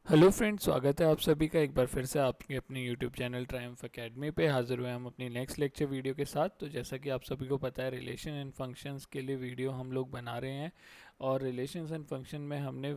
Hello friends, स्वागत है आप सभी का एक बार फिर से आपके अपने यूट्यूब चैनल ट्रायम्फ एकेडमी पे हाजिर हुए हम अपनी नेक्स्ट लेक्चर वीडियो के साथ। तो जैसा कि आप सभी को पता है, रिलेशन एंड फंक्शंस के लिए वीडियो हम लोग बना रहे हैं और रिलेशंस एंड फंक्शन में हमने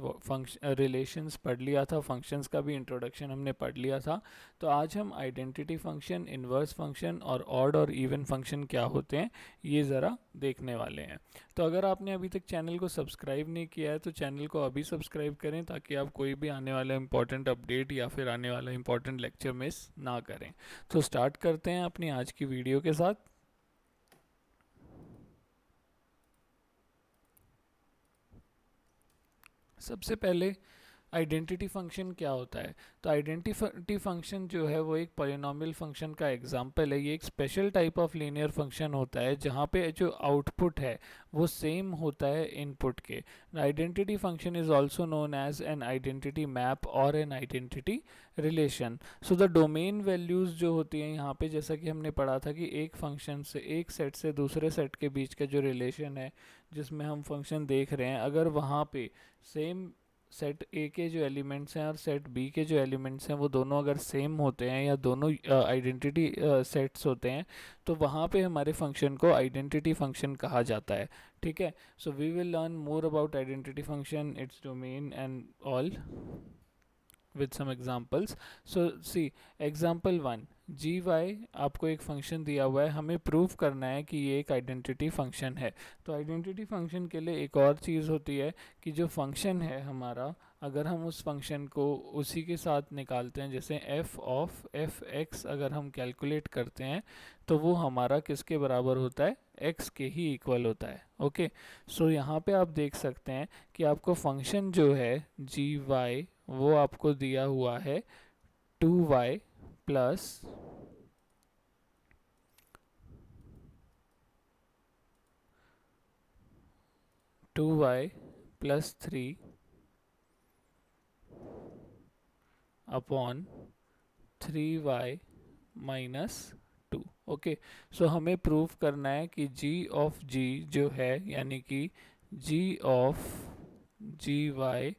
रिलेशंस पढ़ लिया था, फंक्शंस का भी इंट्रोडक्शन हमने पढ़ लिया था। तो आज हम आइडेंटिटी फंक्शन, इन्वर्स फंक्शन और ऑड और इवन फंक्शन क्या होते हैं ये ज़रा देखने वाले हैं। तो अगर आपने अभी तक चैनल को सब्सक्राइब नहीं किया है तो चैनल को अभी सब्सक्राइब करें, ताकि आप कोई भी आने वाला इंपॉर्टेंट अपडेट या फिर आने वाला इंपॉर्टेंट लेक्चर मिस ना करें। तो स्टार्ट करते हैं अपनी आज की वीडियो के साथ। सबसे पहले आइडेंटिटी फंक्शन क्या होता है। तो आइडेंटिटी फंक्शन जो है वो एक पॉलिनॉमियल फंक्शन का एग्जांपल है। ये एक special type of linear function होता है जहाँ पे जो आउटपुट है वो सेम होता है इनपुट के। Identity function is also known as an identity map और an identity relation. So the domain values जो होती हैं यहाँ पे, जैसा कि हमने पढ़ा था कि एक फंक्शन से, एक सेट से दूसरे सेट के बीच का जो रिलेशन है जिसमें हम फंक्शन देख रहे हैं, अगर वहाँ पे सेम सेट ए के जो एलिमेंट्स हैं और सेट बी के जो एलिमेंट्स हैं वो दोनों अगर सेम होते हैं या दोनों आइडेंटिटी सेट्स होते हैं, तो वहाँ पे हमारे फंक्शन को आइडेंटिटी फंक्शन कहा जाता है। ठीक है, so we will learn more about identity function, its domain and all with some examples. So see, example 1, gy आपको एक फंक्शन दिया हुआ है, हमें प्रूव करना है कि ये एक आइडेंटिटी फंक्शन है। तो आइडेंटिटी फंक्शन के लिए एक और चीज़ होती है कि जो फंक्शन है हमारा, अगर हम उस फंक्शन को उसी के साथ निकालते हैं, जैसे f ऑफ एफ एक्स अगर हम कैलकुलेट करते हैं तो वो हमारा किसके बराबर होता है, x के ही इक्वल होता है। ओके, सो यहाँ पे आप देख सकते हैं कि आपको फंक्शन जो है gy वो आपको दिया हुआ है 2y plus 3 upon 3y minus 2। Okay, so हमें प्रूव करना है कि g ऑफ g जो है, यानी कि g ऑफ gy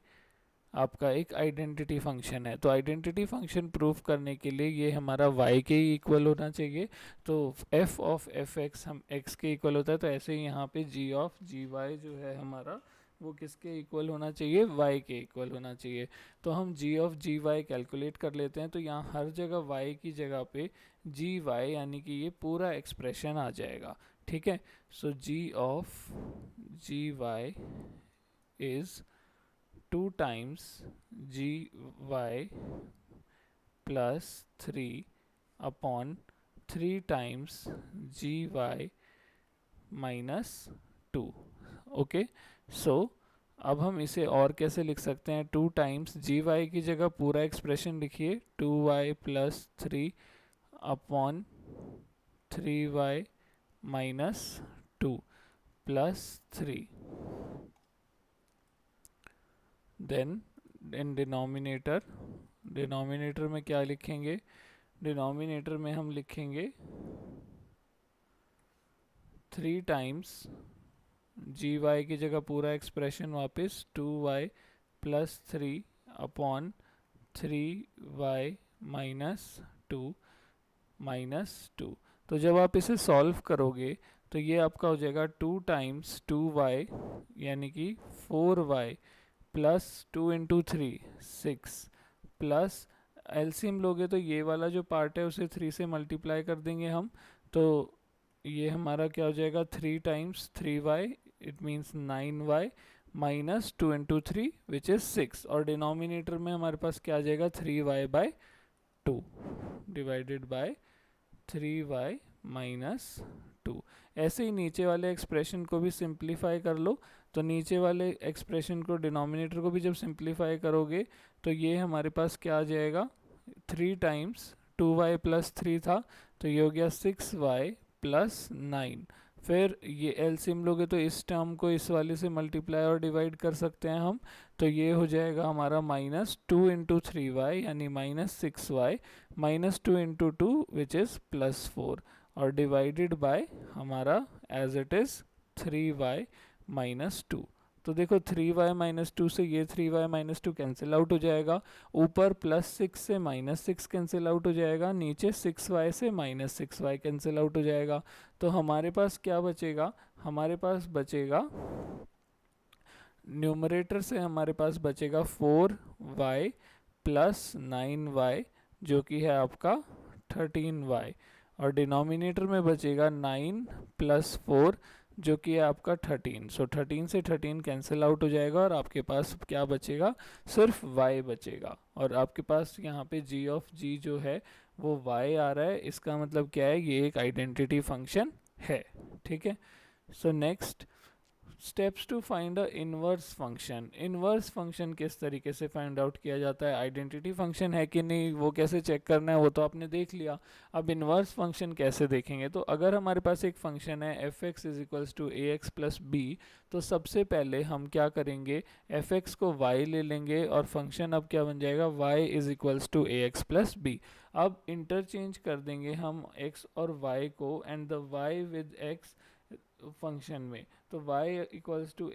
आपका एक आइडेंटिटी फंक्शन है। तो आइडेंटिटी फंक्शन प्रूफ करने के लिए ये हमारा y के ही इक्वल होना चाहिए। तो f ऑफ एफ एक्स हम x के इक्वल होता है, तो ऐसे ही यहाँ पे g ऑफ gy जो है हमारा, वो किसके इक्वल होना चाहिए, y के इक्वल होना चाहिए। तो हम g ऑफ gy कैलकुलेट कर लेते हैं। तो यहाँ हर जगह y की जगह पे gy यानी कि ये पूरा एक्सप्रेशन आ जाएगा। ठीक है, सो g of gy is 2 times gy plus 3 upon 3 times gy minus 2। Okay, सो अब हम इसे और कैसे लिख सकते हैं, 2 टाइम्स gy की जगह पूरा एक्सप्रेशन लिखिए, 2y plus 3 upon 3y minus 2 plus 3। Then in denominator, denominator में क्या लिखेंगे, डिनोमिनेटर में हम लिखेंगे 3 टाइम्स gy की जगह पूरा एक्सप्रेशन वापस 2y plus 3 upon 3y minus 2 minus 2। तो जब आप इसे सॉल्व करोगे तो ये आपका हो जाएगा 2 टाइम्स 2y यानी कि 4y plus 2 into 3 6 plus LCM लोगे तो ये वाला जो पार्ट है उसे 3 से मल्टीप्लाई कर देंगे हम। तो ये हमारा क्या हो जाएगा, 3 times 3y, it means 9y minus 2 into 3 which is 6। और डिनोमिनेटर में हमारे पास क्या आ जाएगा, 3y by 2 divided by 3y minus 2। ऐसे ही नीचे वाले एक्सप्रेशन को भी सिंप्लीफाई कर लो। तो नीचे वाले एक्सप्रेशन को, डिनोमिनेटर को भी जब सिंप्लीफाई करोगे तो ये हमारे पास क्या आ जाएगा, 3 टाइम्स 2y प्लस 3 था तो ये हो गया 6y प्लस 9। फिर ये एलसीएम लोगे तो इस टर्म को इस वाले से मल्टीप्लाई और डिवाइड कर सकते हैं हम। तो ये हो जाएगा हमारा माइनस 2 इंटू 3y यानी minus 6y minus 2 into 2 which is plus 4 और डिवाइडेड बाय हमारा as it is 3y minus 2। तो तो देखो 3y-2 से ये 3y-2 कैंसिल आउट हो जाएगा, ऊपर +6 से -6 कैंसिल आउट हो जाएगा, नीचे 6y से -6y कैंसिल आउट हो जाएगा। तो हमारे पास क्या बचेगा, हमारे पास बचेगा न्यूमरेटर से हमारे पास बचेगा 4y + 9y जो कि है आपका 13y, और डिनोमिनेटर में बचेगा 9 + 4 जो कि है आपका 13। सो 13 से 13 कैंसिल आउट हो जाएगा और आपके पास क्या बचेगा, सिर्फ y बचेगा। और आपके पास यहाँ पे g जो है वो y आ रहा है, इसका मतलब क्या है, ये एक आइडेंटिटी फंक्शन है। ठीक है, so next steps to find a inverse function. Inverse function किस तरीके से फाइंड आउट किया जाता है, आइडेंटिटी फंक्शन है कि नहीं वो कैसे चेक करना है वो तो आपने देख लिया। अब इनवर्स फंक्शन कैसे देखेंगे, तो अगर हमारे पास एक फंक्शन है f(x = ax + b), तो सबसे पहले हम क्या करेंगे, f(x) को y ले लेंगे और फंक्शन अब क्या बन जाएगा, y = ax + b। अब इंटरचेंज कर देंगे हम x और y को and the y with x function में। तो y =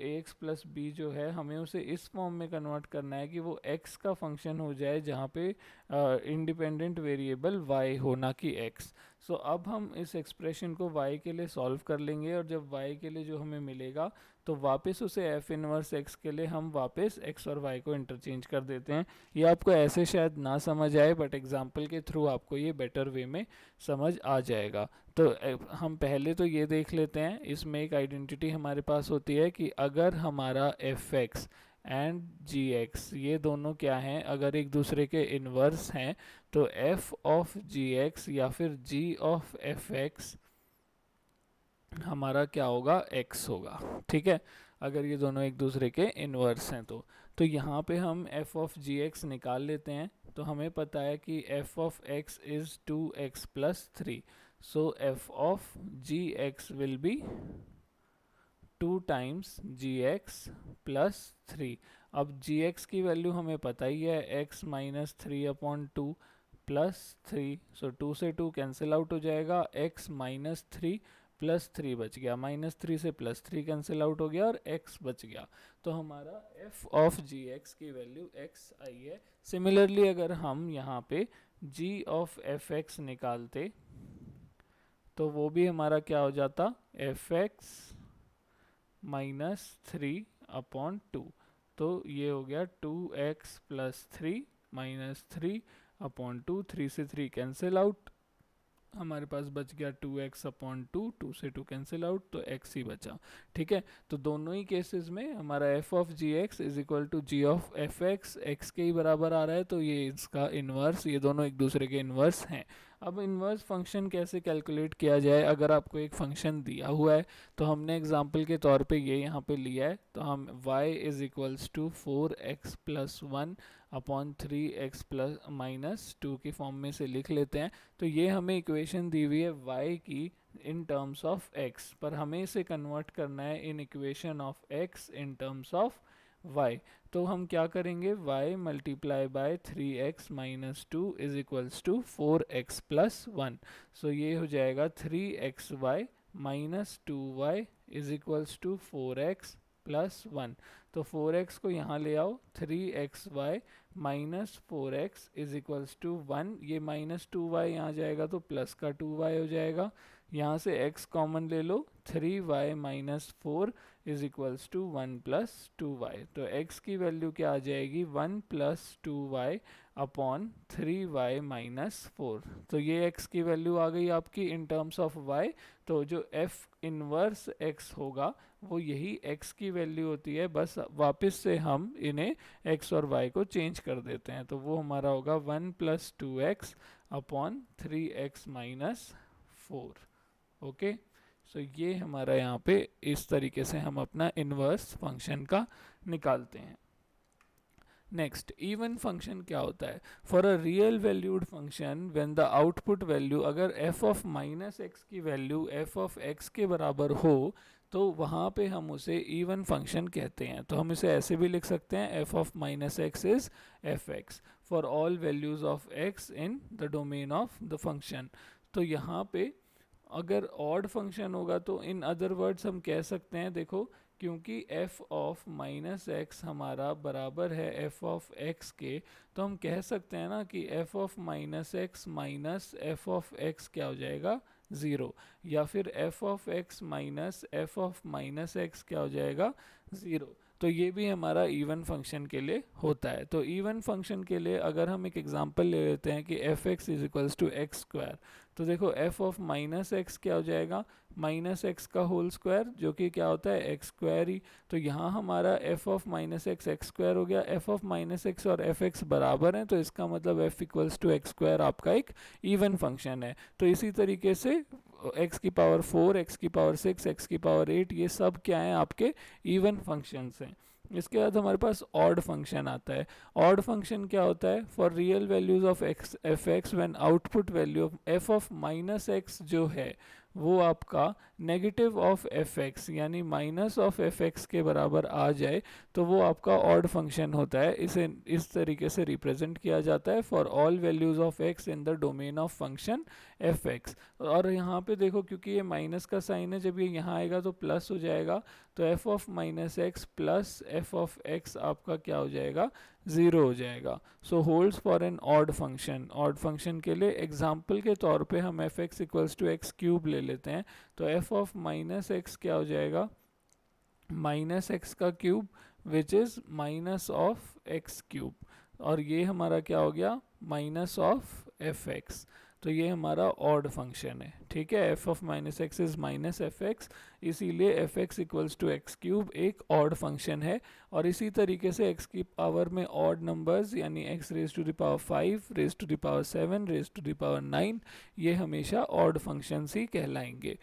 ax + b जो है हमें उसे इस फॉर्म में कन्वर्ट करना है कि वो x का फंक्शन हो जाए जहाँ पे इंडिपेंडेंट वेरिएबल y हो ना कि x। सो अब हम इस एक्सप्रेशन को y के लिए सॉल्व कर लेंगे और जब y के लिए जो हमें मिलेगा तो वापस उसे f इनवर्स x के लिए हम वापस x और y को इंटरचेंज कर देते हैं। ये आपको ऐसे शायद ना समझ आए बट एग्जाम्पल के थ्रू आपको ये बेटर वे में समझ आ जाएगा। तो हम पहले तो ये देख लेते हैं, इसमें एक आइडेंटिटी हमारे पास होती है कि अगर हमारा f(x) एंड g(x) ये दोनों क्या हैं, अगर एक दूसरे के इन्वर्स हैं तो f(g(x) या फिर g(f(x) हमारा क्या होगा, x होगा। ठीक है, अगर ये दोनों एक दूसरे के इन्वर्स हैं तो यहाँ पे हम f(g(x) निकाल लेते हैं। तो हमें पता है कि f(x) is 2x + 3, so f(g(x) will be 2 times gx + 3। अब gx की वैल्यू हमें पता ही है, x - 3/2 + 3, सो 2 से 2 कैंसिल आउट हो जाएगा, x - 3 + 3 बच गया, -3 से +3 कैंसिल आउट हो गया और x बच गया। तो हमारा f(gx) की वैल्यू x आई है। सिमिलरली अगर हम यहाँ पे g(f(x) निकालते तो वो भी हमारा क्या हो जाता, f(x - 3/2), तो ये हो गया 2x + 3 - 3/2, 3 से 3 कैंसिल आउट, हमारे पास बच गया 2x/2, 2 से 2 कैंसिल आउट तो x ही बचा। ठीक है, तो दोनों ही केसेस में हमारा f(gx) = g(f(x), x के ही बराबर आ रहा है, तो ये इसका इन्वर्स, ये दोनों एक दूसरे के इन्वर्स हैं। अब इन्वर्स फंक्शन कैसे कैलकुलेट किया जाए, अगर आपको एक फंक्शन दिया हुआ है तो हमने एग्जांपल के तौर पे ये यहाँ पे लिया है, तो हम y = 4x + 1/3x - 2 की फॉर्म में से लिख लेते हैं। तो ये हमें इक्वेशन दी हुई है y की इन टर्म्स ऑफ x, पर हमें इसे कन्वर्ट करना है in equation of x in terms of y। तो हम क्या करेंगे, y × 3x - 2 = 4x + 1, सो ये हो जाएगा 3xy - 2y = 4x + 1। तो 4x को यहाँ ले आओ, 3xy - 4x = 1, ये -2y यहाँ जाएगा तो प्लस का 2y हो जाएगा, यहाँ से x कॉमन ले लो, 3y - 4 = 1 + 2y, तो x की वैल्यू क्या आ जाएगी, 1 + 2y अपॉन 3y - 4। तो ये x की वैल्यू आ गई आपकी इन टर्म्स ऑफ y। तो जो f इनवर्स x होगा वो यही x की वैल्यू होती है, बस वापस से हम इन्हें x और y को चेंज कर देते हैं, तो वो हमारा होगा 1 + 2x अपॉन 3x - 4। ओके, सो ये हमारा यहाँ पे इस तरीके से हम अपना इनवर्स फंक्शन का निकालते हैं। नेक्स्ट, इवन फंक्शन क्या होता है, for a real valued function when the output value, अगर f(-x) की वैल्यू f(x) के बराबर हो तो वहाँ पे हम उसे इवन फंक्शन कहते हैं। तो हम इसे ऐसे भी लिख सकते हैं, f(-x) is f(x) for all values of x in the domain of the function. तो यहाँ पे अगर ऑड फंक्शन होगा तो इन अदर वर्ड्स हम कह सकते हैं, देखो क्योंकि f ऑफ माइनस एक्स हमारा बराबर है f ऑफ x के, तो हम कह सकते हैं ना कि f of minus x minus F of x क्या हो जाएगा, ज़ीरो। या फिर f of x minus F of minus x क्या हो जाएगा, ज़ीरो। तो ये भी हमारा इवन फंक्शन के लिए होता है। तो इवन फंक्शन के लिए अगर हम एक एग्जांपल ले लेते हैं कि f x is equals to x square, तो देखो f ऑफ माइनस एक्स क्या हो जाएगा, माइनस एक्स का होल स्क्वायर, जो कि क्या होता है एक्स स्क्वायर ही। तो यहाँ हमारा f of minus x x square हो गया। f ऑफ माइनस एक्स और एफ एक्स बराबर हैं, तो इसका मतलब f equals to x square आपका एक इवन फंक्शन है। तो इसी तरीके से x की पावर 4, x की पावर 6, x की पावर 8, ये सब क्या हैं, आपके इवन फंक्शंस हैं। इसके बाद हमारे पास ऑड फंक्शन आता है। ऑड फंक्शन क्या होता है, for real values of x F x when output value of F of minus x जो है वो आपका नेगेटिव ऑफ एफ एक्स यानी माइनस ऑफ एफ एक्स के बराबर आ जाए, तो वो आपका ऑड फंक्शन होता है। इसे इस तरीके से रिप्रेजेंट किया जाता है, for all values of X in the domain of function F x. और यहाँ पे देखो क्योंकि ये माइनस का साइन है, जब ये यहाँ आएगा तो प्लस हो जाएगा, तो F of minus x plus F of X आपका क्या हो जाएगा, ज़ीरो हो जाएगा। So holds for an odd function. Odd function के लिए एग्जाम्पल के तौर पे हम F X equals to X cube ले लेते हैं, तो एफ ऑफ माइनस एक्स क्या हो जाएगा, माइनस एक्स का cube which is minus of x cube, और ये हमारा क्या हो गया, माइनस ऑफ एफ एक्स। तो ये हमारा ऑड फंक्शन है, ठीक है। F of minus X is minus F X, इसीलिए F X equals to X cube एक ऑड फंक्शन है। और इसी तरीके से एक्स की पावर में ऑड नंबर्स यानी X raise to the power 5, raise to the power 7, raise to the power 9, ये हमेशा ऑड फंक्शंस ही कहलाएंगे।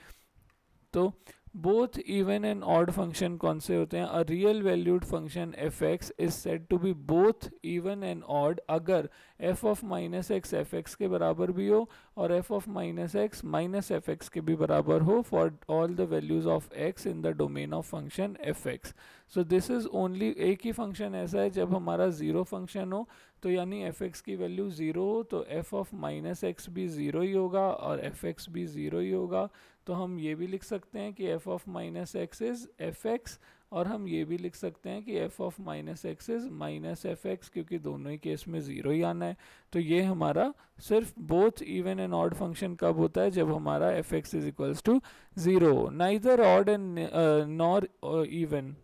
तो both even and odd function कौन से होते हैं, a real valued function F x is said to be both even and odd अगर F of minus X F X के बराबर भी हो और F of minus x minus F X के भी बराबर हो for all the values of X in the domain of function F X. So this is only, एक ही फंक्शन ऐसा है जब हमारा ज़ीरो फंक्शन हो, तो यानी एफ एक्स की वैल्यू ज़ीरो हो तो एफ ऑफ माइनस एक्स भी ज़ीरो ही होगा और एफ एक्स भी ज़ीरो ही होगा। तो हम ये भी लिख सकते हैं कि F of minus X is F x, और हम ये भी लिख सकते हैं कि F of minus X is minus F x, क्योंकि दोनों ही केस में ज़ीरो ही आना है। तो ये हमारा सिर्फ both even and odd function कब होता है, जब हमारा f x is equals to zero. Neither odd and nor even,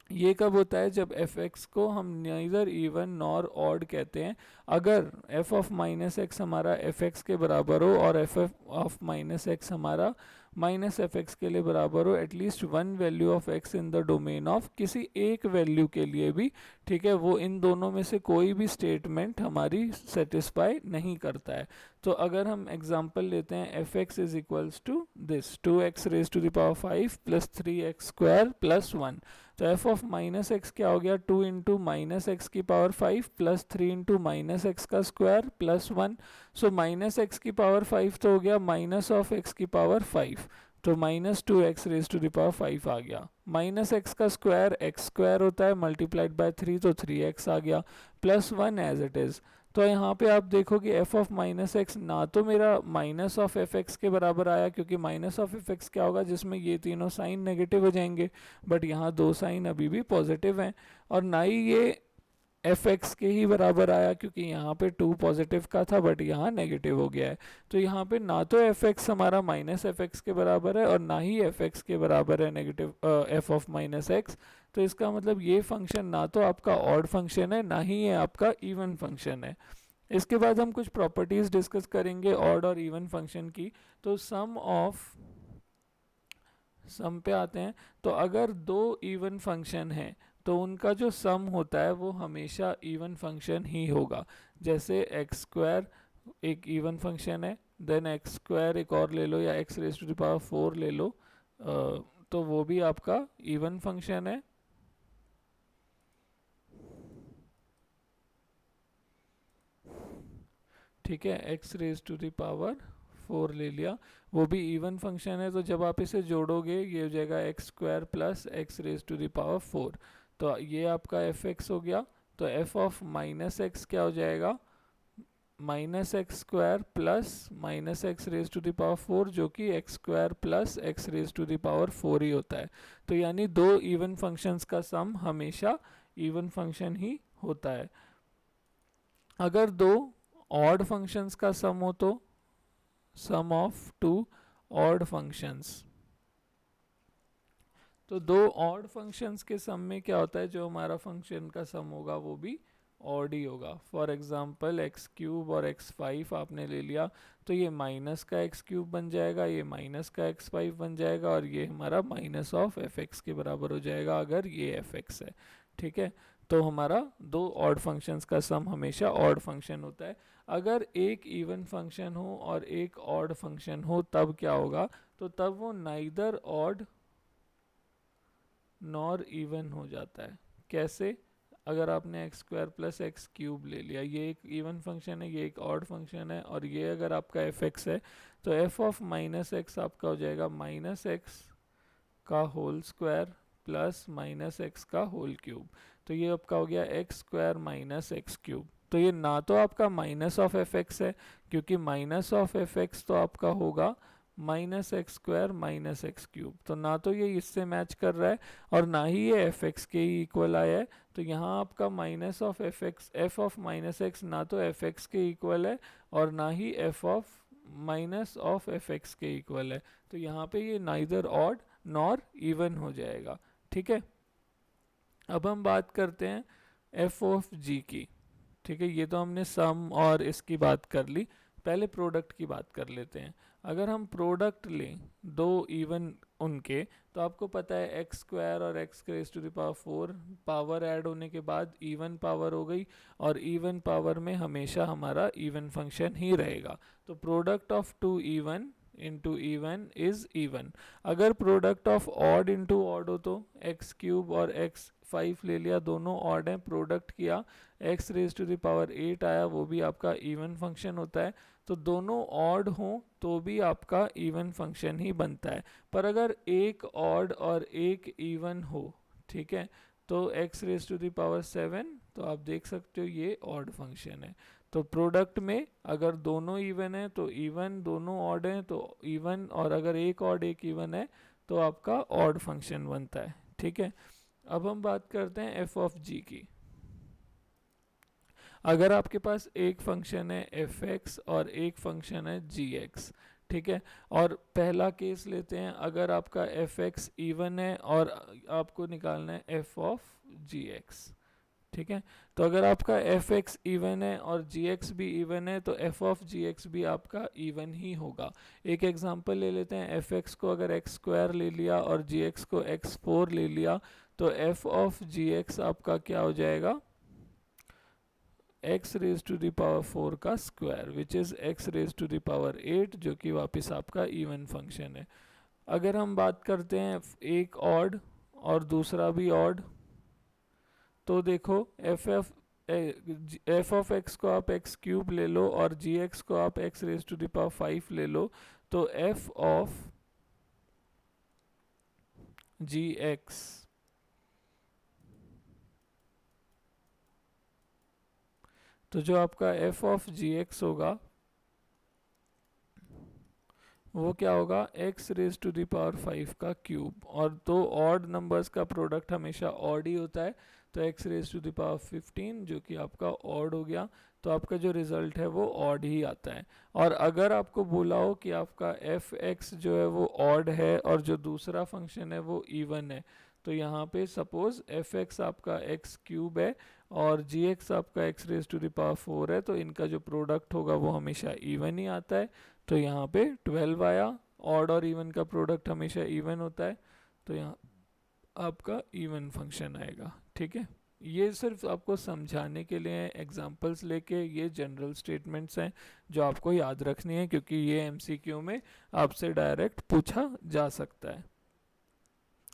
ये कब होता है, जब एफ एक्स को हम नाइदर इवन नॉर ऑड कहते हैं अगर एफ ऑफ माइनस एक्स हमारा एफ एक्स के बराबर हो और एफ ऑफ माइनस एक्स हमारा माइनस एफ एक्स के लिए बराबर हो at least one value of X in the domain of किसी एक वैल्यू के लिए भी, ठीक है। वो इन दोनों में से कोई भी स्टेटमेंट हमारी सेटिस्फाई नहीं करता है। तो अगर हम एग्जांपल लेते हैं f x is equals to this, 2x raise to the power 5 plus 3x square plus 1, तो एफ ऑफ माइनस एक्स क्या हो गया, 2 इंटू माइनस एक्स की power 5 plus 3 into minus x का square plus 1। So minus X की power 5 तो हो गया माइनस ऑफ एक्स की पावर 5, तो minus 2x raise to the power 5 आ गया। माइनस एक्स का स्क्वायर एक्स स्क्वायर होता है मल्टीप्लाइड बाय 3, तो 3x आ गया प्लस 1 एज इट इज़। तो यहाँ पे आप देखो कि एफ ऑफ माइनस एक्स ना तो मेरा माइनस ऑफ एफ एक्स के बराबर आया, क्योंकि माइनस ऑफ एफ एक्स क्या होगा, जिसमें ये तीनों साइन नेगेटिव हो जाएंगे, बट यहाँ दो साइन अभी भी पॉजिटिव हैं। और ना ही ये एफ एक्स के ही बराबर आया, क्योंकि यहाँ पे 2 पॉजिटिव का था बट यहाँ नेगेटिव हो गया है। तो यहाँ पे ना तो एफ एक्स हमारा माइनस एफ एक्स के बराबर है और ना ही एफ एक्स के बराबर है negative F of minus x. तो इसका मतलब ये फंक्शन ना तो आपका ऑड फंक्शन है ना ही ये आपका इवन फंक्शन है। इसके बाद हम कुछ प्रॉपर्टीज डिस्कस करेंगे ऑड और इवन फंक्शन की। तो सम पे आते हैं। तो अगर दो इवन फंक्शन हैं तो उनका जो सम होता है वो हमेशा इवन फंक्शन ही होगा। जैसे एक्स स्क्वायर एक इवन फंक्शन है, देन एक्स स्क्वायर एक और ले लो या x raise to the power 4 ले लो, तो वो भी आपका इवन फंक्शन है। ठीक है, x raise to the power 4 ले लिया, वो भी इवन फंक्शन है। तो जब आप इसे जोड़ोगे ये हो जाएगा x square plus x raise to the power 4, तो ये आपका एफ एक्स हो गया। तो एफ ऑफ माइनस एक्स क्या हो जाएगा, minus x square plus minus x raise to the power 4, जो कि x square plus x raise to the power 4 ही होता है। तो यानी दो इवन फंक्शंस का सम हमेशा इवन फंक्शन ही होता है। अगर दो ऑड फंक्शंस का सम हो तो सम ऑफ टू ऑड फंक्शंस। तो दो ऑड फंक्शंस के सम में क्या होता है, जो हमारा फंक्शन का सम होगा वो भी ऑड ही होगा। फॉर एग्जांपल एक्स क्यूब और एक्स फाइव आपने ले लिया, तो ये माइनस का एक्स क्यूब बन जाएगा, ये माइनस का एक्स फाइव बन जाएगा, और ये हमारा माइनस ऑफ एफ एक्स के बराबर हो जाएगा अगर ये एफ एक्स है। ठीक है, तो हमारा दो ऑड फंक्शंस का सम हमेशा ऑड फंक्शन होता है। अगर एक इवन फंक्शन हो और एक ऑड फंक्शन हो तब क्या होगा, तो तब वो नाइदर ऑड नॉर इवन हो जाता है। कैसे? अगर आपने x square plus x cube ले लिया, ये एक इवन फंक्शन है, ये एक ऑड फंक्शन है, और ये अगर आपका एफ एक्स है, तो एफ ऑफ माइनस एक्स आपका हो जाएगा माइनस एक्स का whole square plus minus x का होल क्यूब। तो ये आपका हो गया x square minus x cube. तो ये ना तो आपका माइनस ऑफ एफ एक्स है, क्योंकि माइनस ऑफ एफ एक्स तो आपका होगा minus x square minus x cube, तो ना तो ये इससे मैच कर रहा है और ना ही ये एफ एक्स के ही इक्वल आया है। तो यहाँ आपका minus of F X, F of minus X ना तो एफ एक्स के इक्वल है और ना ही F of minus of F X के इक्वल है। तो यहाँ पे ये नाइदर ऑड नॉर इवन हो जाएगा। ठीक है, अब हम बात करते हैं एफ ऑफ जी की। ठीक है, ये तो हमने सम और इसकी बात कर ली, पहले प्रोडक्ट की बात कर लेते हैं। अगर हम प्रोडक्ट लें दो इवन उनके, तो आपको पता है एक्स स्क्वायर और x raise to the power 4 power add होने के बाद इवन पावर हो गई, और इवन पावर में हमेशा हमारा इवन फंक्शन ही रहेगा। तो product of two even into even is even. अगर product of odd into odd हो तो एक्स क्यूब और एक्स फाइव ले लिया, दोनों ऑड हैं, प्रोडक्ट किया, X raise to the power 8 आया, वो भी आपका इवन फंक्शन होता है। तो दोनों ऑड हों तो भी आपका इवन फंक्शन ही बनता है। पर अगर एक ऑड और एक इवन हो, ठीक है, तो x raise to the power 7, तो आप देख सकते हो ये ऑड फंक्शन है। तो प्रोडक्ट में अगर दोनों इवन है तो इवन, दोनों ऑड हैं तो इवन, और अगर एक ऑड एक इवन है तो आपका ऑड फंक्शन बनता है। ठीक है, अब हम बात करते हैं एफ ऑफ जी की। अगर आपके पास एक फंक्शन है एफ एक्स और एक फंक्शन है जी एक्स, ठीक है, और पहला केस लेते हैं, अगर आपका एफ एक्स इवन है और आपको निकालना है एफ ऑफ जी एक्स। ठीक है, तो अगर आपका एफ एक्स इवन है और जी एक्स भी इवन है, तो एफ ऑफ जी एक्स भी आपका इवन ही होगा। एक एग्जांपल ले लेते हैं, एफ एक्स को अगर एक्स स्क्वायर ले लिया और जी एक्स को एक्स फोर ले लिया, तो एफ ऑफ जी एक्स आपका क्या हो जाएगा, x raise to the power 4 का square, which is x raise to the power 8, जो कि वापस आपका इवन फंक्शन है। अगर हम बात करते हैं एक ऑड और दूसरा भी ऑड, तो देखो एफ ऑफ एक्स को आप एक्स क्यूब ले लो और जी एक्स को आप x raise to the power 5 ले लो, तो एफ ऑफ जी एक्स, तो जो आपका एफ ऑफ जी एक्स होगा वो क्या होगा, x raise to the power 5 का क्यूब, और दो ऑड नंबर्स का प्रोडक्ट हमेशा ऑड ही होता है, तो x raise to the power 15 जो कि आपका ऑड हो गया, तो आपका जो रिजल्ट है वो ऑड ही आता है। और अगर आपको बोला हो कि आपका एफ एक्स जो है वो ऑड है और जो दूसरा फंक्शन है वो इवन है, तो यहाँ पे सपोज एफ एक्स आपका एक्स क्यूब है और जी एक्स आपका x raise to the power 4 है, तो इनका जो प्रोडक्ट होगा वो हमेशा इवन ही आता है। तो यहाँ पे 12 आया, ऑड और इवन का प्रोडक्ट हमेशा इवन होता है, तो यहाँ आपका इवन फंक्शन आएगा। ठीक है, ये सिर्फ आपको समझाने के लिए एग्जांपल्स लेके, ये जनरल स्टेटमेंट्स हैं जो आपको याद रखनी है, क्योंकि ये एमसीक्यू में आपसे डायरेक्ट पूछा जा सकता है।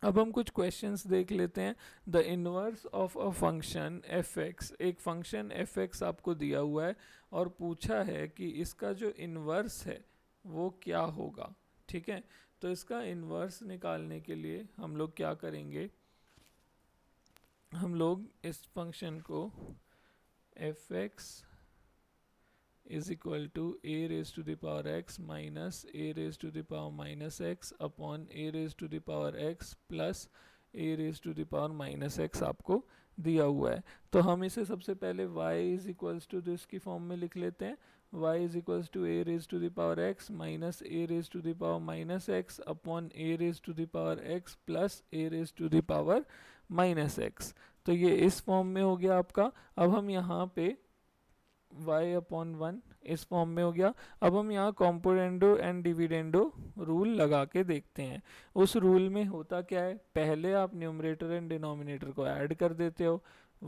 अब हम कुछ क्वेश्चंस देख लेते हैं। The inverse of a function F x, एक फंक्शन एफ एक्स आपको दिया हुआ है और पूछा है कि इसका जो इनवर्स है वो क्या होगा। ठीक है, तो इसका इनवर्स निकालने के लिए हम लोग क्या करेंगे, हम लोग इस फंक्शन को f x is equal to a raise to the power x minus a raise to the power minus x upon a raise to the power x plus a raise to the power minus x आपको दिया हुआ है। तो हम इसे सबसे पहले y is equals to this की फॉर्म में लिख लेते हैं। y is equals to a raise to the power x minus a raise to the power minus x upon a raise to the power x plus a raise to the power minus x. तो ये इस form में हो गया आपका। अब हम यहाँ पे y अपॉन वन इस फॉर्म में हो गया। अब हम यहाँ कॉम्पोनेंडो एंड डिविडेंडो रूल लगा के देखते हैं। उस रूल में होता क्या है, पहले आप न्यूमरेटर एंड डिनोमिनेटर को ऐड कर देते हो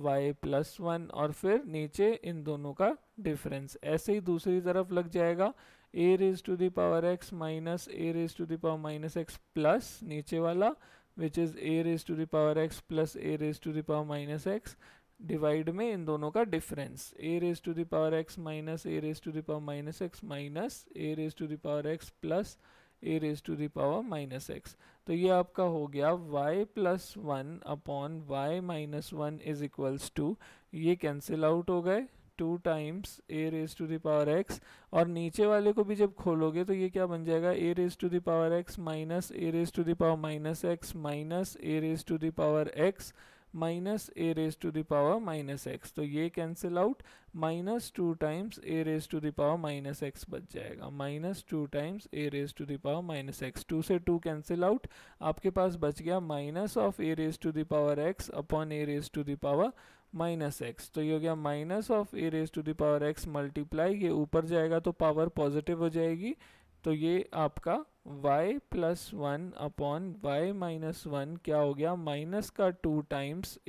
y प्लस वन और फिर नीचे इन दोनों का डिफरेंस। ऐसे ही दूसरी तरफ लग जाएगा a raise to the power x minus a raise to the power minus x plus नीचे वाला which is a raise to the power x plus a raise to the power minus x divide में इन दोनों का difference a raise to the power x minus a raise to the power minus x minus a raise to the power x plus a raise to the power minus x. तो ये आपका हो गया y plus one upon y minus one is equals to, ये cancel out हो गए, 2 times a raise to the power x और नीचे वाले को भी जब खोलोगे तो ये क्या बन जाएगा a raise to the power x minus a raise to the power minus x minus a raise to the power x minus a raise to the power minus x. तो ये cancel out, minus 2 times a raise to the power minus x बच जाएगा, minus 2 times a raise to the power minus x. 2 से 2 cancel out, आपके पास बच गया minus of a raise to the power x upon a raise to the power minus x. तो ये हो गया minus of a raise to the power x multiply, ये ऊपर जाएगा तो पावर पॉजिटिव हो जाएगी। तो ये आपका y plus one upon y minus one क्या हो गया, माइनस का 2 टाइम्स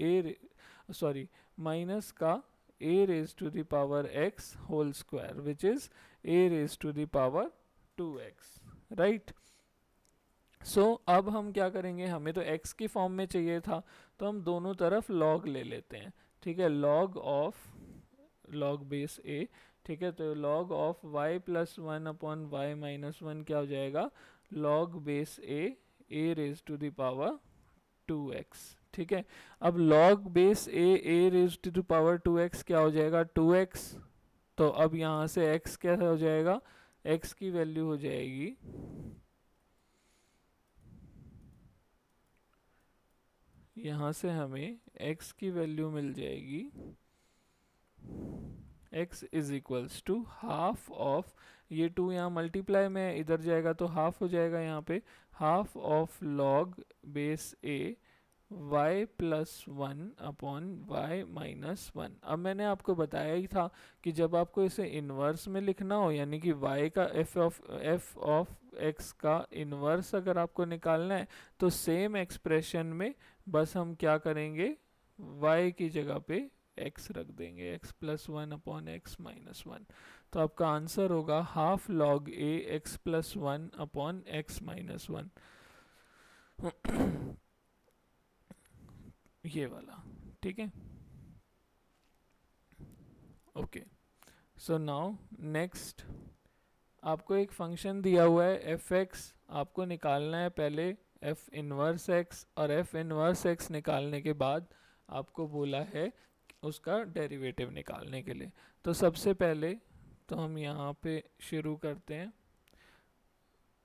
माइनस का a raise to the power x whole square which is a raise to the power 2x, right. So अब हम क्या करेंगे, हमें तो x की फॉर्म में चाहिए था तो हम दोनों तरफ log ले लेते हैं, ठीक है। log बेस a, ठीक है। तो log of y plus one upon y minus one क्या हो जाएगा, log base a raise to the power 2x, ठीक है। अब log base a raise to the power 2x क्या हो जाएगा, 2x। तो अब यहाँ से x क्या हो जाएगा, x की वैल्यू हो जाएगी यहाँ से हमें x की वैल्यू मिल जाएगी x is equals to half of, ये 2 यहाँ मल्टीप्लाई में इधर जाएगा तो हाफ हो जाएगा यहाँ पे, half of log base a y plus one upon y minus one. अब मैंने आपको बताया ही था कि जब आपको इसे इन्वर्स में लिखना हो, यानी कि y का f ऑफ x का इन्वर्स अगर आपको निकालना है तो सेम एक्सप्रेशन में बस हम क्या करेंगे, y की जगह पे x रख देंगे, x plus one upon x minus one. तो आपका आंसर होगा half log a x plus one upon x minus one, ये वाला, ठीक है। ओके, सो नाउ नेक्स्ट आपको एक फंक्शन दिया हुआ है f(x), आपको निकालना है पहले f इनवर्स x, और f इनवर्स x निकालने के बाद आपको बोला है उसका डेरिवेटिव निकालने के लिए। तो सबसे पहले तो हम यहाँ पे शुरू करते हैं,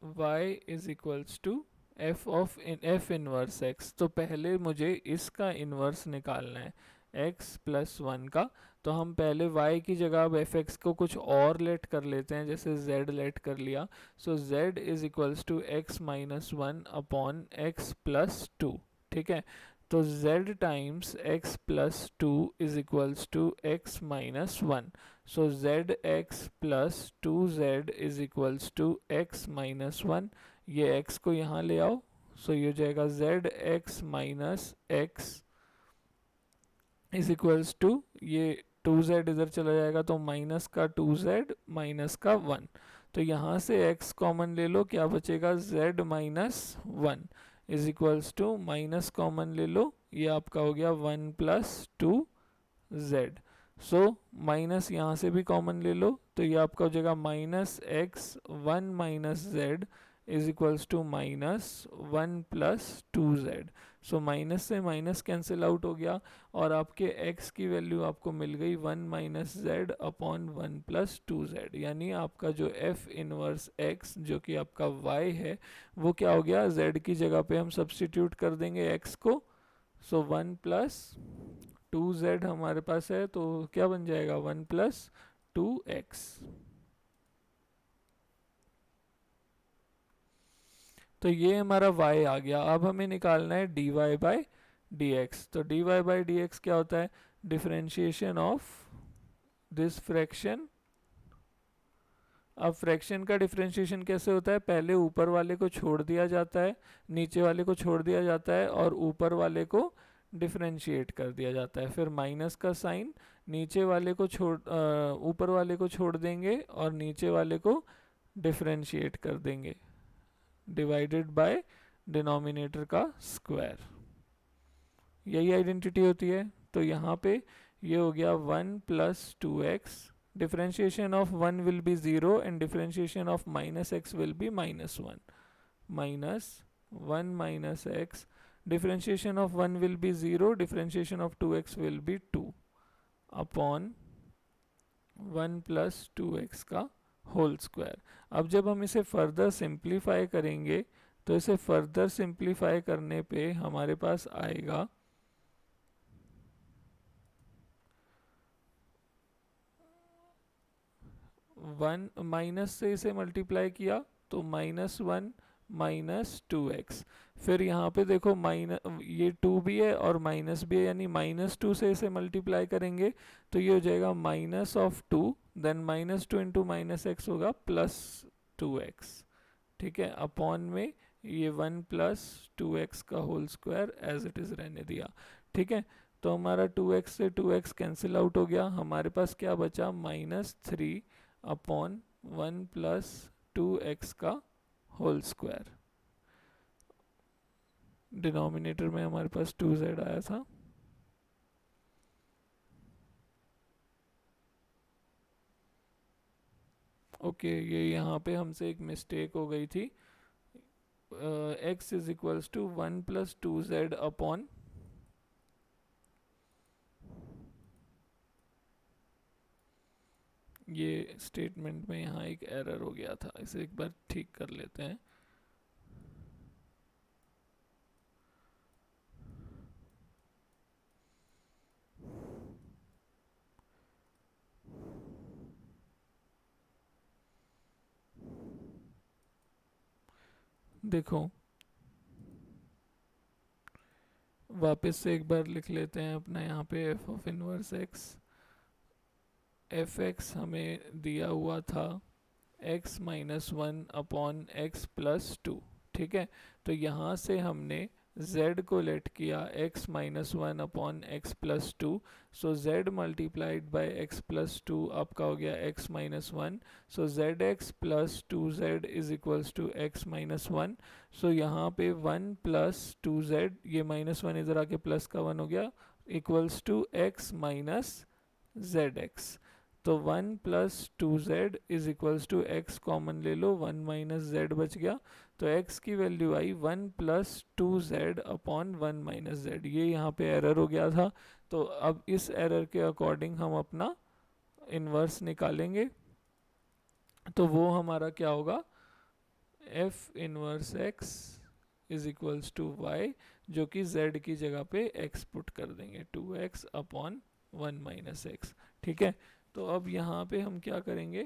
y is equals to f inverse x। तो पहले मुझे इसका इनवर्स निकालना है x प्लस वन का। तो हम पहले y की जगह अब f(x) को कुछ और लेट कर लेते हैं, जैसे z लेट कर लिया। So z is equals to x minus one upon x plus two, ठीक है। तो z times x plus two is equals to x minus one. So zx plus 2z is equals to x minus one. ये x को यहाँ ले आओ, सो ये हो जाएगा zx minus x is equals to, ये 2z इधर चला जाएगा तो माइनस का 2z माइनस का 1। तो यहाँ से x कॉमन ले लो, क्या बचेगा, z minus one is equals to, minus common ले लो, ये आपका हो गया 1 प्लस 2z। सो माइनस यहाँ से भी कॉमन ले लो तो ये आपका हो जाएगा minus x one minus z is equals to minus one plus 2z। So minus से माइनस कैंसिल आउट हो गया और आपके x की वैल्यू आपको मिल गई 1 minus Z upon 1 plus 2z, यानी आपका जो f इनवर्स x जो कि आपका y है वो क्या हो गया, z की जगह पे हम सब्सटीट्यूट कर देंगे x को। सो 1 प्लस 2z हमारे पास है तो क्या बन जाएगा 1 प्लस 2x। तो ये हमारा y आ गया। अब हमें निकालना है dy बाई डी एक्स। तो dy बाई डी एक्स क्या होता है, डिफरेंशिएशन ऑफ दिस फ्रैक्शन। अब फ्रैक्शन का डिफरेंशिएशन कैसे होता है, पहले ऊपर वाले को छोड़ दिया जाता है, नीचे वाले को छोड़ दिया जाता है और ऊपर वाले को डिफरेंशिएट कर दिया जाता है। फिर माइनस का साइन, नीचे वाले को ऊपर वाले को छोड़ देंगे और नीचे वाले को डिफरेंशिएट कर देंगे, डिवाइडेड बाय डिनोमिनेटर का स्क्वायर। यही आइडेंटिटी होती है। तो यहाँ पे ये हो गया 1 plus 2x, differentiation of 1 will be 0 and differentiation of minus x will be minus 1, minus 1 minus x, differentiation of 1 will be 0, differentiation of 2x will be 2 upon 1 plus 2x का होल स्क्वायर। अब जब हम इसे further simplify करेंगे तो इसे further simplify करने पे हमारे पास आएगा 1 माइनस से इसे मल्टीप्लाई किया तो -1 माइनस 2x। फिर यहाँ पे देखो माइनस ये 2 भी है और माइनस भी है, यानी -2 से इसे मल्टीप्लाई करेंगे तो ये हो जाएगा minus of 2, then -2 into minus x होगा +2x। ठीक है, अपॉन में ये 1 प्लस 2x का whole square as it is रहने दिया। ठीक है, तो हमारा 2x से 2x कैंसिल आउट हो गया, हमारे पास क्या बचा -3 अपॉन 1 प्लस 2x का होल स्क्वायर। डिनोमिनेटर में हमारे पास 2z आया था। ओके ये यहाँ पे हमसे एक मिस्टेक हो गई थी। x is equals to 1 plus 2z upon ये स्टेटमेंट में यहाँ एक एरर हो गया था, इसे एक बार ठीक कर लेते हैं। देखो वापस से एक बार लिख लेते हैं अपना यहाँ पे F of inverse x. F x हमें दिया हुआ था x minus 1 upon x plus 2। ठीक है, तो यहाँ से हमने z को लेट किया x minus 1 upon x plus 2, so z multiplied by x plus 2 आपका हो गया x minus 1, so z x plus 2z is equals to x minus 1। So यहाँ पे 1 प्लस 2z, ये माइनस 1 इधर आके प्लस का 1 हो गया, equals to x minus z x. तो 1 plus 2z is equals to x common ले लो, 1 माइनस जेड बच गया, तो x की वैल्यू आई 1 plus 2z upon 1 minus Z. ये यहाँ पे एरर हो गया था, तो अब इस एरर के अकॉर्डिंग हम अपना इन्वर्स निकालेंगे। तो वो हमारा क्या होगा, f inverse x is equals to y, जो कि z की जगह पे x पुट कर देंगे, 2x अपॉन 1 माइनस एक्स। ठीक है, तो अब यहाँ पे हम क्या करेंगे,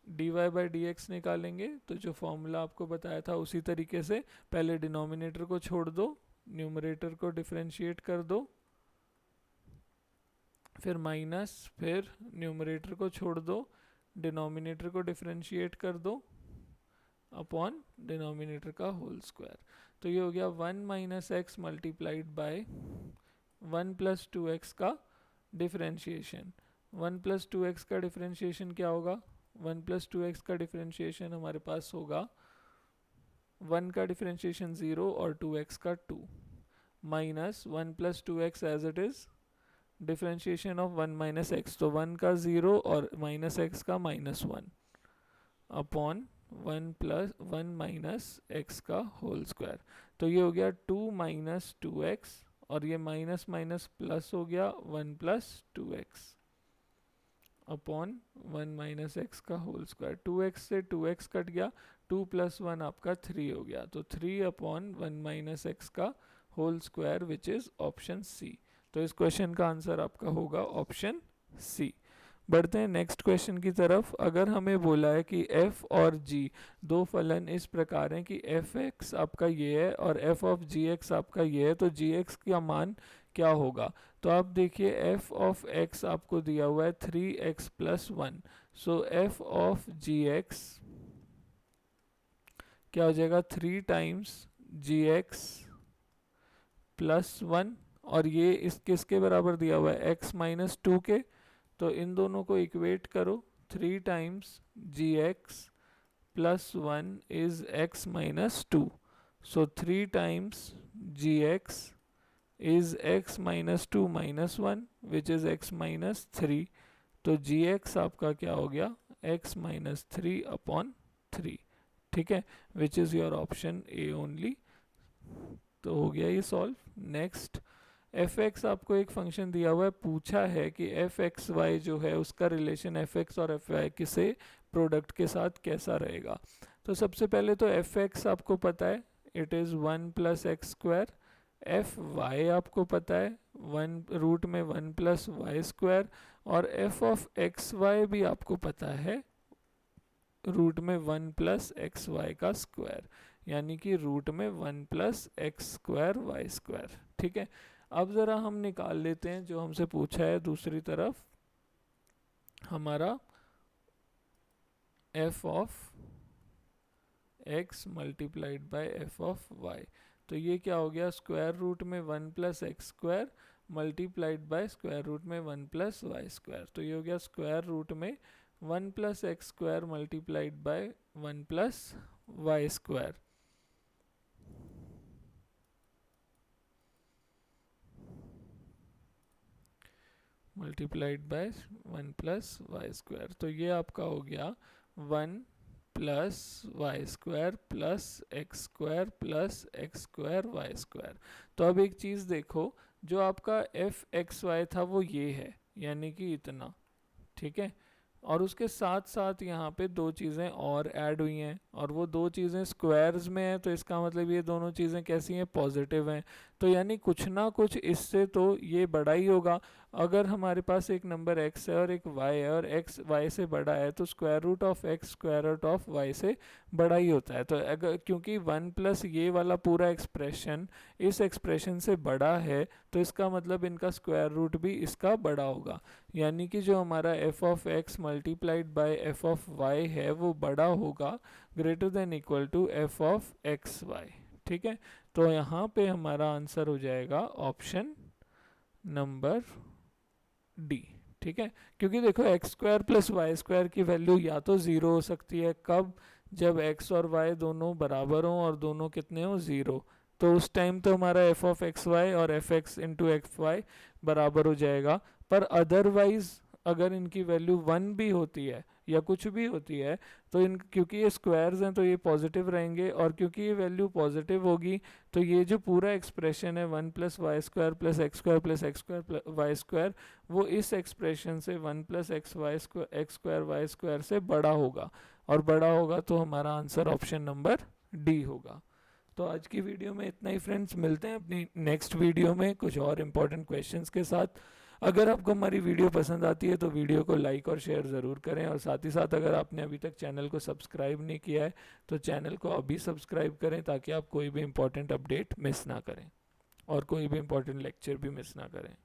dy बाई डी एक्स निकालेंगे। तो जो फॉर्मूला आपको बताया था उसी तरीके से पहले डिनोमिनेटर को छोड़ दो, न्यूमरेटर को डिफरेंशिएट कर दो, फिर माइनस, फिर न्यूमरेटर को छोड़ दो, डिनोमिनेटर को डिफरेंशिएट कर दो अपॉन डिनोमिनेटर का होल स्क्वायर। तो ये हो गया 1 minus x multiplied by 1 plus 2x का डिफरेंशिएशन। 1 प्लस 2x का डिफरेंशिएशन क्या होगा, 1 प्लस 2x का डिफरेंशिएशन हमारे पास होगा 1 का डिफरेंशिएशन 0 और 2x का 2, minus 1 plus 2x as it is differentiation of 1 minus x, तो 1 का 0 और माइनस एक्स का -1 अपॉन 1 प्लस 1 माइनस एक्स का होल स्क्वायर। तो ये हो गया 2 माइनस 2x, और ये माइनस माइनस प्लस हो गया 1 plus 2x upon 1 minus x का होल स्क्वायर। 2x से 2x कट गया, 2 प्लस 1 आपका 3 हो गया, तो 3 अपॉन 1 माइनस एक्स का whole square, which is option C. तो इस क्वेश्चन का आंसर आपका होगा ऑप्शन सी। बढ़ते हैं नेक्स्ट क्वेश्चन की तरफ। अगर हमें बोला है कि f और g दो फलन इस प्रकार हैं कि f(x) आपका ये है और f of gx आपका ये है, तो gx का मान क्या होगा? तो आप देखिए f of x आपको दिया हुआ है 3x plus 1, so f of gx क्या हो जाएगा 3 टाइम्स gx प्लस 1, और ये इस किसके बराबर दिया हुआ है x माइनस 2 के, तो इन दोनों को इक्वेट करो, 3 times gx plus 1 is x minus 2, so 3 times gx is x minus 2 minus 1 which is x minus 3, तो gx आपका क्या हो गया x माइनस 3 अपॉन 3, ठीक है, which is your option A only. तो हो गया ये सॉल्व। नेक्स्ट, f(x) आपको एक फंक्शन दिया हुआ है, पूछा है कि f(x, y) जो है उसका रिलेशन f(x) और f(y) किसे प्रोडक्ट के साथ कैसा रहेगा। तो सबसे पहले तो f(x) आपको पता है it is 1 plus x square, f(y) आपको पता है 1 रूट में 1 प्लस वाई स्क्वायर, और f ऑफ xy भी आपको पता है रूट में 1 प्लस एक्स वाई का स्क्वायर, यानी कि रूट में 1 plus x square y square, ठीक है। अब ज़रा हम निकाल लेते हैं जो हमसे पूछा है दूसरी तरफ, हमारा f of x multiplied by f of y, तो ये क्या हो गया स्क्वायर रूट में 1 plus x square multiplied by square root में 1 प्लस वाई स्क्वायर, तो ये हो गया स्क्वायर रूट में 1 plus x square multiplied by 1 plus y square, multiplied by 1 plus y square, तो ये आपका हो गया 1 plus y square plus x square plus x square y square. तो अब एक चीज़ देखो, जो आपका f(x, y) था वो ये है, यानी कि इतना, ठीक है, और उसके साथ साथ यहाँ पे दो चीज़ें और ऐड हुई हैं, और वो दो चीज़ें स्क्वायर्स में हैं, तो इसका मतलब ये दोनों चीज़ें कैसी हैं, पॉजिटिव हैं, तो यानी कुछ ना कुछ इससे तो ये बड़ा ही होगा। अगर हमारे पास एक नंबर x है और एक y है और x y से बड़ा है, तो square root of x square root of y से बड़ा ही होता है। तो अगर क्योंकि 1 प्लस ये वाला पूरा एक्सप्रेशन इस एक्सप्रेशन से बड़ा है, तो इसका मतलब इनका स्क्वायर रूट भी इसका बड़ा होगा, यानी कि जो हमारा f of x multiplied by f of y है वो बड़ा होगा, greater than equal to f of x y, ठीक है। तो यहाँ पे हमारा आंसर हो जाएगा ऑप्शन नंबर डी, ठीक है, क्योंकि देखो x square plus y square की वैल्यू या तो ज़ीरो हो सकती है, कब, जब x और y दोनों बराबर हों और दोनों कितने हों, ज़ीरो, तो उस टाइम तो हमारा f ऑफ एक्स वाई और f x into x y बराबर हो जाएगा। पर अदरवाइज अगर इनकी वैल्यू 1 भी होती है या कुछ भी होती है, तो इन क्योंकि ये स्क्वायर्स हैं तो ये पॉजिटिव रहेंगे, और क्योंकि ये वैल्यू पॉजिटिव होगी तो ये जो पूरा एक्सप्रेशन है 1 plus y square plus x square plus x square y square, वो इस एक्सप्रेशन से 1 plus x square y square से बड़ा होगा, और बड़ा होगा तो हमारा आंसर ऑप्शन नंबर डी होगा। तो आज की वीडियो में इतना ही फ्रेंड्स, मिलते हैं अपनी नेक्स्ट वीडियो में कुछ और इम्पोर्टेंट क्वेश्चंस के साथ। अगर आपको हमारी वीडियो पसंद आती है तो वीडियो को लाइक और शेयर ज़रूर करें, और साथ ही साथ अगर आपने अभी तक चैनल को सब्सक्राइब नहीं किया है तो चैनल को अभी सब्सक्राइब करें, ताकि आप कोई भी इम्पोर्टेंट अपडेट मिस ना करें और कोई भी इम्पोर्टेंट लेक्चर भी मिस ना करें।